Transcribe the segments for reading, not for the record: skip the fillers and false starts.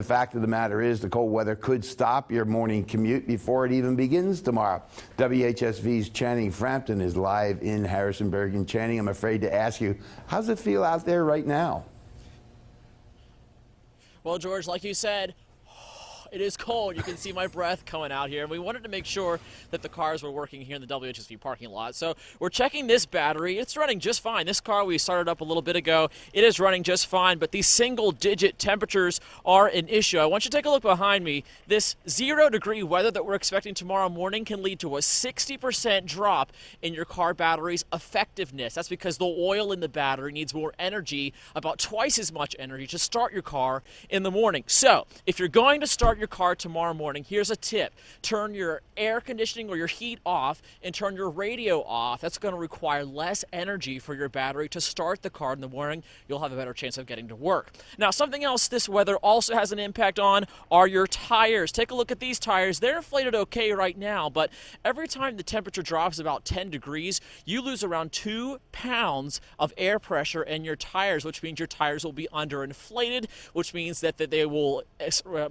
fact of the matter is the cold weather could stop your morning commute before it even begins tomorrow. WHSV's Channing Frampton is live in Harrisonburg. And Channing, I'm afraid to ask you, how's it feel out there right now? Well, George, like you said, it is cold. You can see my breath coming out here. And we wanted to make sure that the cars were working here in the WHSV parking lot. So we're checking this battery. It's running just fine. This car we started up a little bit ago. It is running just fine, but these single-digit temperatures are an issue. I want you to take a look behind me. This 0-degree weather that we're expecting tomorrow morning can lead to a 60% drop in your car battery's effectiveness. That's because the oil in the battery needs more energy, about twice as much energy, to start your car in the morning. So if you're going to start your car tomorrow morning, here's a tip. Turn your air conditioning or your heat off and turn your radio off. That's going to require less energy for your battery to start the car in the morning. You'll have a better chance of getting to work. Now, something else this weather also has an impact on are your tires. Take a look at these tires. They're inflated okay right now, but every time the temperature drops about 10 degrees, you lose around 2 pounds of air pressure in your tires, which means your tires will be underinflated, which means that they will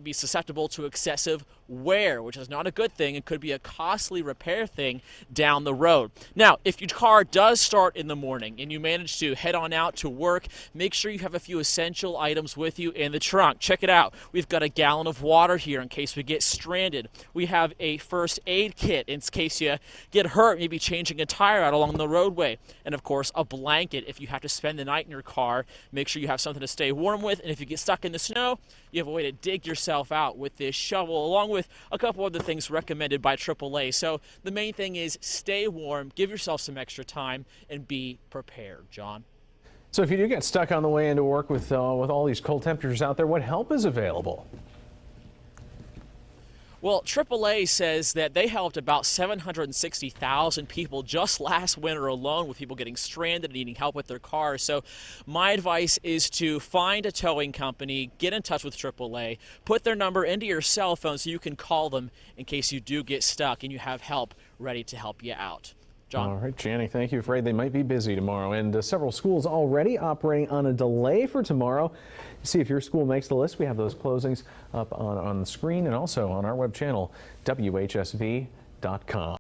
be susceptible to excessive wear, which is not a good thing. It could be a costly repair thing down the road. Now, if your car does start in the morning and you manage to head on out to work, make sure you have a few essential items with you in the trunk. Check it out. We've got a gallon of water here in case we get stranded. We have a first aid kit in case you get hurt, maybe changing a tire out along the roadway. And of course, a blanket if you have to spend the night in your car. Make sure you have something to stay warm with. And if you get stuck in the snow, you have a way to dig yourself out with this shovel, along with a couple other things recommended by AAA. So the main thing is stay warm, give yourself some extra time, and be prepared. John? So if you do get stuck on the way into work with all these cold temperatures out there, what help is available? Well, AAA says that they helped about 760,000 people just last winter alone, with people getting stranded and needing help with their cars. So my advice is to find a towing company, get in touch with AAA, put their number into your cell phone so you can call them in case you do get stuck and you have help ready to help you out. John? All right, Channing, thank you. Afraid they might be busy tomorrow, and several schools already operating on a delay for tomorrow. See if your school makes the list. We have those closings up on the screen and also on our web channel, WHSV.com.